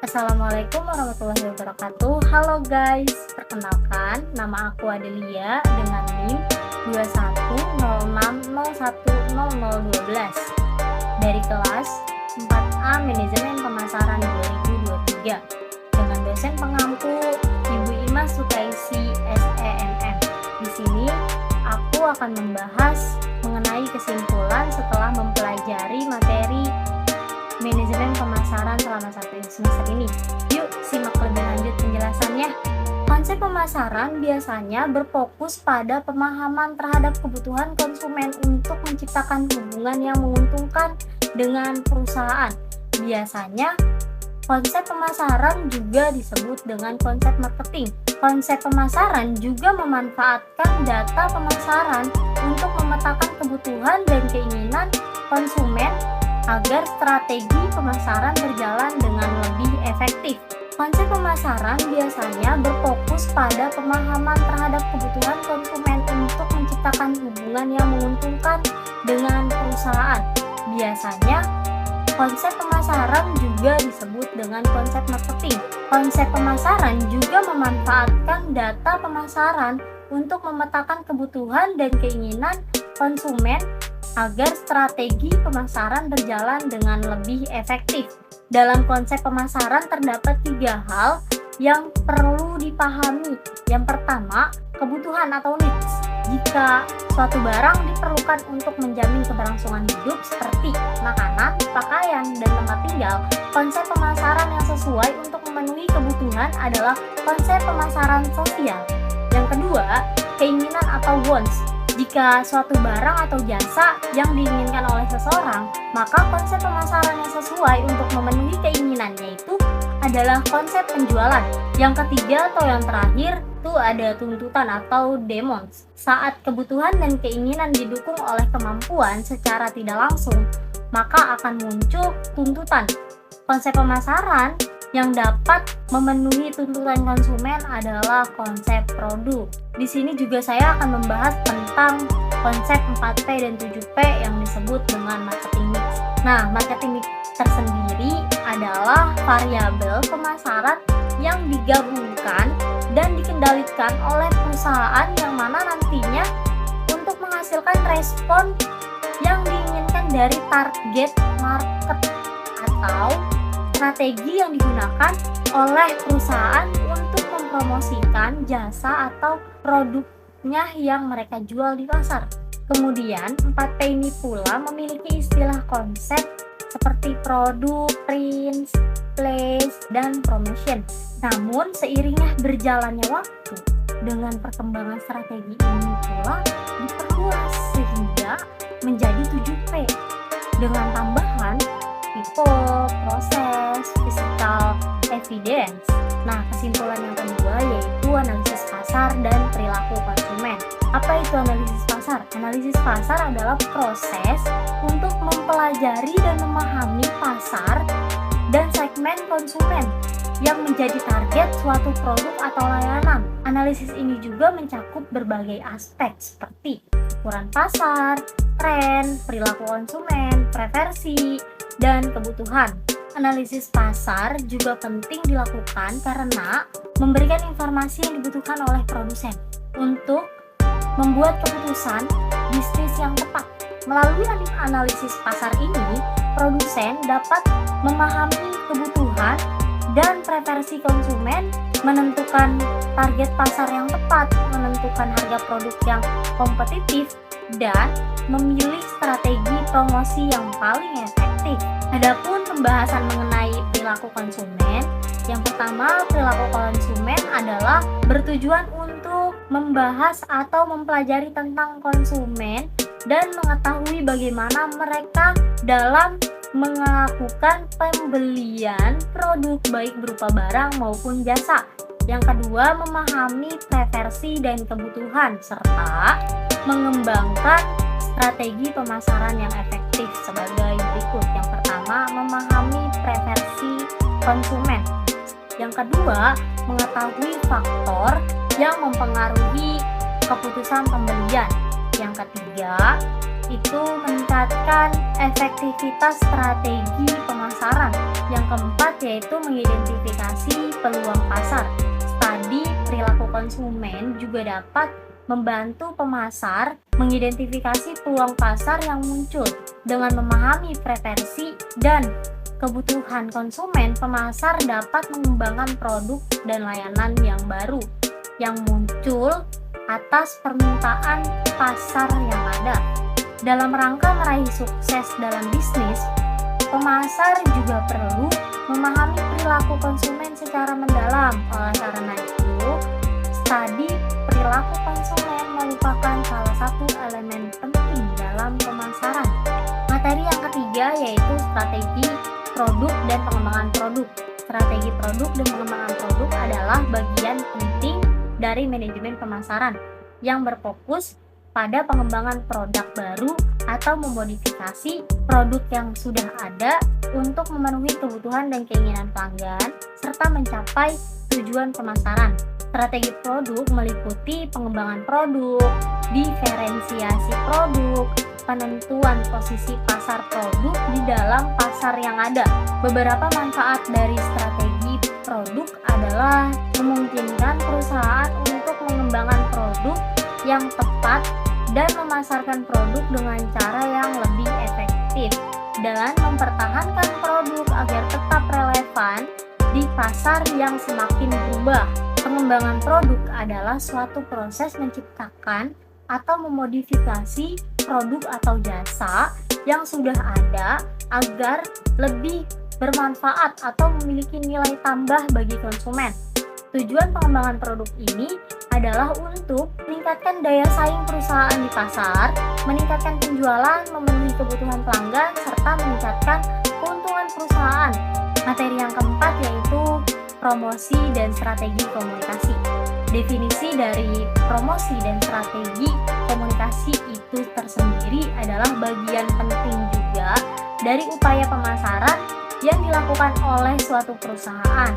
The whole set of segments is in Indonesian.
Assalamualaikum warahmatullahi wabarakatuh. Halo guys, perkenalkan nama aku Adelia dengan NIM 2106010012 dari kelas 4A Manajemen Pemasaran 2023 dengan dosen pengampu Ibu Ima Sukaisi SEMM. Di sini aku akan membahas mengenai kesimpulan setelah mempelajari materi manajemen pemasaran selama satu semester ini. Yuk simak lebih lanjut penjelasannya. Konsep pemasaran biasanya berfokus pada pemahaman terhadap kebutuhan konsumen untuk menciptakan hubungan yang menguntungkan dengan perusahaan. Biasanya konsep pemasaran juga disebut dengan konsep marketing. Konsep pemasaran juga memanfaatkan data pemasaran untuk memetakan kebutuhan dan keinginan konsumen agar strategi pemasaran berjalan dengan lebih efektif. Konsep pemasaran biasanya berfokus pada pemahaman terhadap kebutuhan konsumen untuk menciptakan hubungan yang menguntungkan dengan perusahaan. Biasanya, konsep pemasaran juga disebut dengan konsep marketing. Konsep pemasaran juga memanfaatkan data pemasaran untuk memetakan kebutuhan dan keinginan konsumen agar strategi pemasaran berjalan dengan lebih efektif. Dalam konsep pemasaran terdapat 3 hal yang perlu dipahami. Yang pertama, kebutuhan atau needs. Jika suatu barang diperlukan untuk menjamin keberlangsungan hidup seperti makanan, pakaian, dan tempat tinggal, konsep pemasaran yang sesuai untuk memenuhi kebutuhan adalah konsep pemasaran sosial. Yang kedua, keinginan atau wants. Jika suatu barang atau jasa yang diinginkan oleh seseorang, maka konsep pemasaran yang sesuai untuk memenuhi keinginannya itu adalah konsep penjualan. Yang ketiga atau yang terakhir itu ada tuntutan atau demands. Saat kebutuhan dan keinginan didukung oleh kemampuan secara tidak langsung, maka akan muncul tuntutan. Konsep pemasaran yang dapat memenuhi tuntutan konsumen adalah konsep produk. Di sini juga saya akan membahas tentang konsep 4P dan 7P yang disebut dengan marketing mix. Nah, marketing mix tersendiri adalah variabel pemasaran yang digabungkan dan dikendalikan oleh perusahaan yang mana nantinya untuk menghasilkan respon yang diinginkan dari target market atau strategi yang digunakan oleh perusahaan untuk mempromosikan jasa atau produknya yang mereka jual di pasar. Kemudian 4P ini pula memiliki istilah konsep seperti produk, prince, place, dan promotion. Namun seiringnya berjalannya waktu dengan perkembangan strategi ini pula diperluas sehingga menjadi 7P dengan tambahan people, proses, physical, evidence. Nah, kesimpulan yang kedua yaitu analisis pasar dan perilaku konsumen. Apa itu analisis pasar? Analisis pasar adalah proses untuk mempelajari dan memahami pasar dan segmen konsumen yang menjadi target suatu produk atau layanan. Analisis ini juga mencakup berbagai aspek seperti ukuran pasar, tren, perilaku konsumen, preferensi, dan kebutuhan. Analisis pasar juga penting dilakukan karena memberikan informasi yang dibutuhkan oleh produsen untuk membuat keputusan bisnis yang tepat. Melalui analisis pasar ini, produsen dapat memahami kebutuhan dan preferensi konsumen, menentukan target pasar yang tepat, menentukan harga produk yang kompetitif, dan memilih strategi promosi yang paling efektif. Adapun pembahasan mengenai perilaku konsumen, yang pertama, perilaku konsumen adalah bertujuan untuk membahas atau mempelajari tentang konsumen dan mengetahui bagaimana mereka dalam melakukan pembelian produk baik berupa barang maupun jasa. Yang kedua, memahami preferensi dan kebutuhan serta mengembangkan strategi pemasaran yang efektif sebagai berikut. Yang pertama, memahami preferensi konsumen. Yang kedua, mengetahui faktor yang mempengaruhi keputusan pembelian. Yang ketiga, itu meningkatkan efektivitas strategi pemasaran. Yang keempat yaitu mengidentifikasi peluang pasar. Studi perilaku konsumen juga dapat membantu pemasar mengidentifikasi peluang pasar yang muncul. Dengan memahami preferensi dan kebutuhan konsumen, pemasar dapat mengembangkan produk dan layanan yang baru yang muncul atas permintaan pasar yang ada. Dalam rangka meraih sukses dalam bisnis, pemasar juga perlu memahami perilaku konsumen secara mendalam. Oleh karena itu, studi perilaku konsumen merupakan salah satu elemen penting dalam pemasaran. Materi yang ketiga yaitu strategi produk dan pengembangan produk. Strategi produk dan pengembangan produk adalah bagian penting dari manajemen pemasaran yang berfokus pada pengembangan produk baru atau memodifikasi produk yang sudah ada untuk memenuhi kebutuhan dan keinginan pelanggan serta mencapai tujuan pemasaran. Strategi produk meliputi pengembangan produk, diferensiasi produk, penentuan posisi pasar produk di dalam pasar yang ada. Beberapa manfaat dari strategi produk adalah memungkinkan perusahaan untuk mengembangkan produk yang tepat dan memasarkan produk dengan cara yang lebih efektif dan mempertahankan produk agar tetap relevan di pasar yang semakin berubah. Pengembangan produk adalah suatu proses menciptakan atau memodifikasi produk atau jasa yang sudah ada agar lebih bermanfaat atau memiliki nilai tambah bagi konsumen. Tujuan pengembangan produk ini adalah untuk meningkatkan daya saing perusahaan di pasar, meningkatkan penjualan, memenuhi kebutuhan pelanggan, serta meningkatkan keuntungan perusahaan. Materi yang keempat yaitu promosi dan strategi komunikasi. Definisi dari promosi dan strategi komunikasi itu tersendiri adalah bagian penting juga dari upaya pemasaran yang dilakukan oleh suatu perusahaan.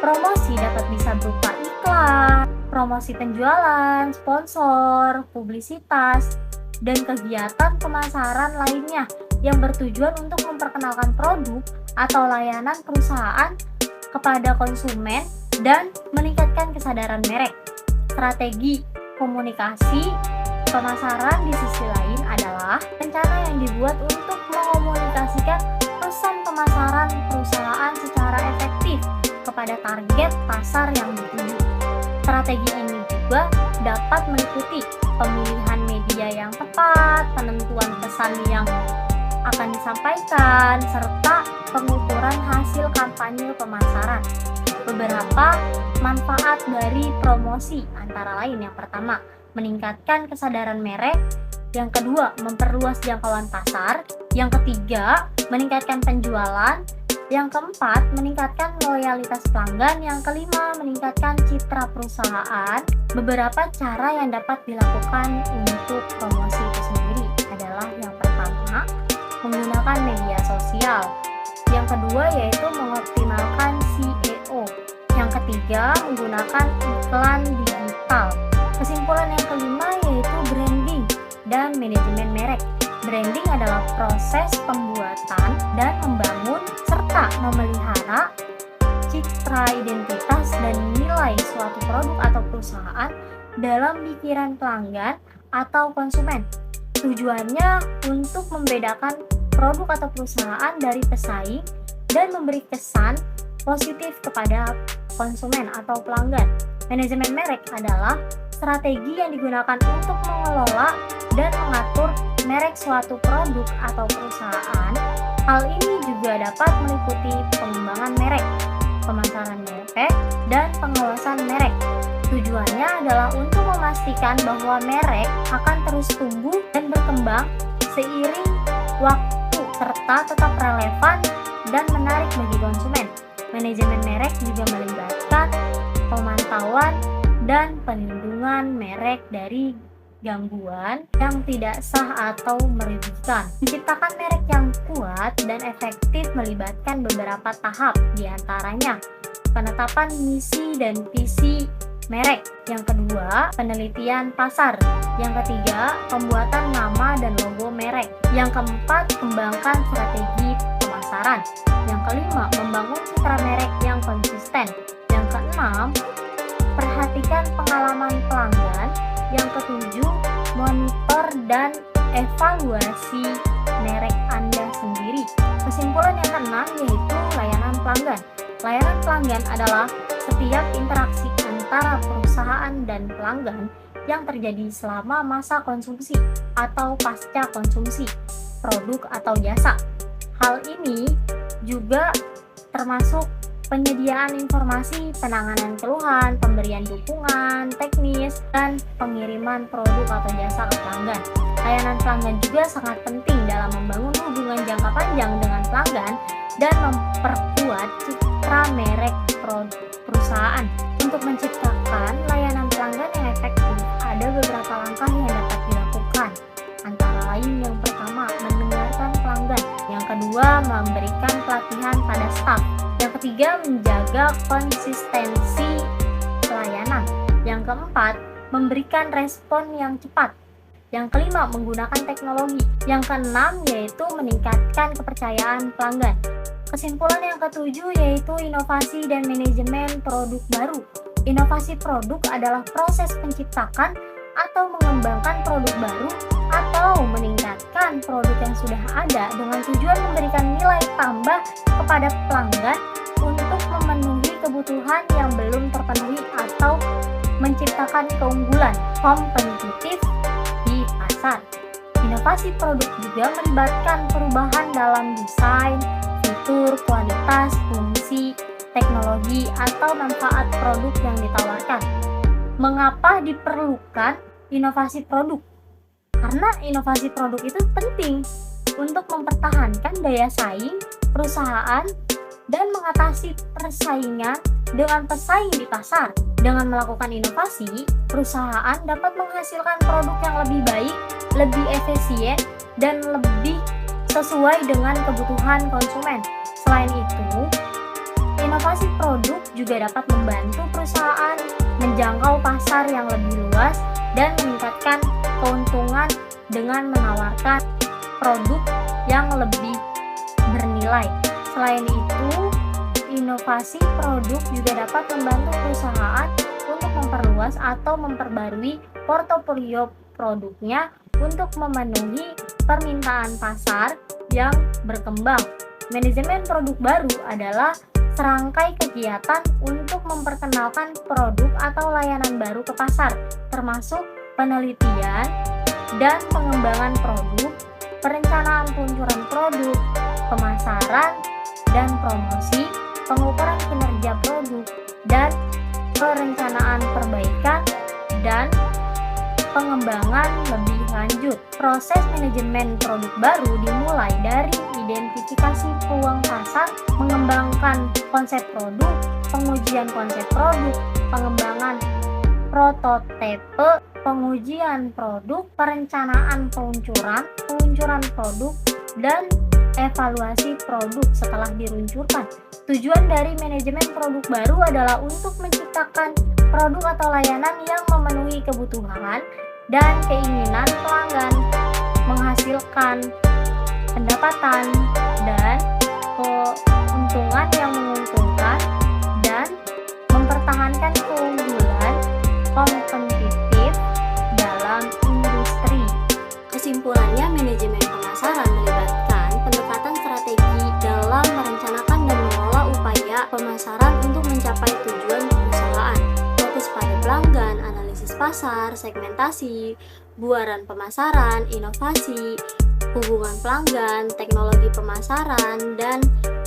Promosi dapat bisa berupa iklan, promosi penjualan, sponsor, publisitas, dan kegiatan pemasaran lainnya yang bertujuan untuk memperkenalkan produk atau layanan perusahaan kepada konsumen dan meningkatkan kesadaran merek. Strategi komunikasi pemasaran di sisi lain adalah rencana yang dibuat untuk mengomunikasikan pesan pemasaran perusahaan secara efektif kepada target pasar yang dituju. Strategi ini juga dapat meliputi pemilihan media yang tepat, penentuan pesan yang akan disampaikan, serta pengukuran hasil kampanye pemasaran. Beberapa manfaat dari promosi antara lain yang pertama, meningkatkan kesadaran merek, yang kedua, memperluas jangkauan pasar, yang ketiga, meningkatkan penjualan, yang keempat, meningkatkan loyalitas pelanggan, yang kelima, meningkatkan citra perusahaan. Beberapa cara yang dapat dilakukan untuk promosi itu sendiri adalah yang pertama, menggunakan media sosial. Yang kedua yaitu mengoptimalkan SEO. Yang ketiga, menggunakan iklan digital. Kesimpulan yang kelima yaitu branding dan manajemen merek. Branding adalah proses pembuatan dan membangun serta memelihara citra identitas dan nilai suatu produk atau perusahaan dalam pikiran pelanggan atau konsumen. Tujuannya untuk membedakan produk atau perusahaan dari pesaing dan memberi kesan positif kepada konsumen atau pelanggan. Manajemen merek adalah strategi yang digunakan untuk mengelola dan mengatur merek suatu produk atau perusahaan. Hal ini juga dapat meliputi pengembangan merek, pemasaran merek, dan pengawasan merek. Tujuannya adalah untuk memastikan bahwa merek akan terus tumbuh dan berkembang seiring waktu serta tetap relevan dan menarik bagi konsumen. Manajemen merek juga melibatkan pemantauan dan perlindungan merek dari gangguan yang tidak sah atau merugikan. Menciptakan merek yang kuat dan efektif melibatkan beberapa tahap, diantaranya penetapan misi dan visi merek. Yang kedua, penelitian pasar. Yang ketiga, pembuatan nama dan logo merek. Yang keempat, kembangkan strategi pemasaran. pemasaran. Yang kelima, membangun citra merek yang konsisten. Yang keenam, perhatikan pengalaman pelanggan. Yang ketujuh, monitor dan evaluasi merek Anda sendiri. Kesimpulan yang keenam yaitu layanan pelanggan. Layanan pelanggan adalah setiap interaksi antara perusahaan dan pelanggan yang terjadi selama masa konsumsi atau pasca konsumsi produk atau jasa. Hal ini juga termasuk penyediaan informasi, penanganan keluhan, pemberian dukungan teknis, dan pengiriman produk atau jasa ke pelanggan. Layanan pelanggan juga sangat penting dalam membangun hubungan jangka panjang dengan pelanggan dan memperkuat citra merek perusahaan. Untuk menciptakan layanan pelanggan yang efektif, ada beberapa langkah yang dapat dilakukan. Antara lain, yang pertama, mendengarkan pelanggan. Yang kedua, memberikan pelatihan pada staf. Yang ketiga, menjaga konsistensi pelayanan. Yang keempat, memberikan respon yang cepat. Yang kelima, menggunakan teknologi. Yang keenam, yaitu meningkatkan kepercayaan pelanggan. Kesimpulan yang ketujuh yaitu inovasi dan manajemen produk baru. Inovasi produk adalah proses menciptakan atau mengembangkan produk baru atau meningkatkan produk yang sudah ada dengan tujuan memberikan nilai tambah kepada pelanggan untuk memenuhi kebutuhan yang belum terpenuhi atau menciptakan keunggulan kompetitif di pasar. Inovasi produk juga melibatkan perubahan dalam desain, fitur, kualitas, fungsi, teknologi, atau manfaat produk yang ditawarkan. Mengapa diperlukan inovasi produk? Karena inovasi produk itu penting untuk mempertahankan daya saing perusahaan dan mengatasi persaingan dengan pesaing di pasar. Dengan melakukan inovasi, perusahaan dapat menghasilkan produk yang lebih baik, lebih efisien, dan lebih sesuai dengan kebutuhan konsumen. Selain itu, inovasi produk juga dapat membantu perusahaan menjangkau pasar yang lebih luas dan meningkatkan keuntungan dengan menawarkan produk yang lebih bernilai. Selain itu, inovasi produk juga dapat membantu perusahaan untuk memperluas atau memperbarui portofolio produknya untuk memenuhi permintaan pasar yang berkembang. Manajemen produk baru adalah serangkai kegiatan untuk memperkenalkan produk atau layanan baru ke pasar, termasuk penelitian dan pengembangan produk, perencanaan peluncuran produk, pemasaran dan promosi, pengukuran kinerja produk, dan perencanaan perbaikan dan pengembangan lebih lanjut. Proses manajemen produk baru dimulai dari identifikasi peluang pasar, mengembangkan konsep produk, pengujian konsep produk, pengembangan prototipe, pengujian produk, perencanaan peluncuran produk, dan evaluasi produk setelah diluncurkan. Tujuan dari manajemen produk baru adalah untuk menciptakan produk atau layanan yang memenuhi kebutuhan dan keinginan pelanggan, menghasilkan pendapatan dan keuntungan yang menguntungkan, dan mempertahankan keunggulan kompetitif dalam industri. Kesimpulannya, manajemen pemasaran melibatkan pendekatan strategi dalam merencanakan dan mengelola upaya pemasaran untuk mencapai tujuan perusahaan. Fokus pada pelanggan, analisis pasar, segmentasi, buaran pemasaran, inovasi, hubungan pelanggan, teknologi pemasaran, dan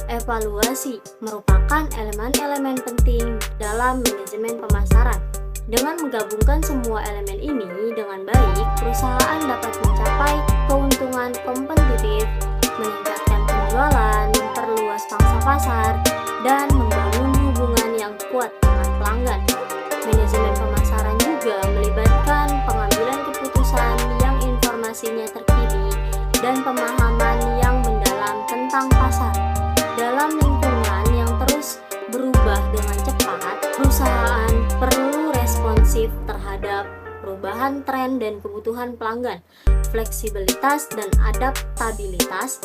evaluasi merupakan elemen-elemen penting dalam manajemen pemasaran. Dengan menggabungkan semua elemen ini dengan baik, perusahaan dapat mencapai keuntungan kompetitif, meningkatkan penjualan, memperluas pangsa pasar, dan membangun hubungan yang kuat dengan pelanggan. Manajemen pemasaran juga melibatkan pengambilan keputusan yang informasinya terkini dan pemahaman yang mendalam tentang pasar. Dalam lingkungan yang terus berubah dengan cepat, perusahaan perlu responsif terhadap perubahan tren dan kebutuhan pelanggan. Fleksibilitas dan adaptabilitas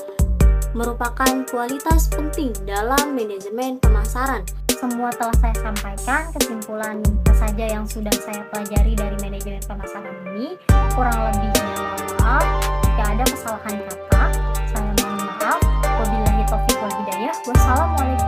merupakan kualitas penting dalam manajemen pemasaran. Semua telah saya sampaikan, kesimpulan apa saja yang sudah saya pelajari dari manajemen pemasaran ini. Kurang lebihnya mohon maaf jika ada kesalahan kata. Saya mohon maaf. Wabillahi taufiq wal hidayah. Wassalamualaikum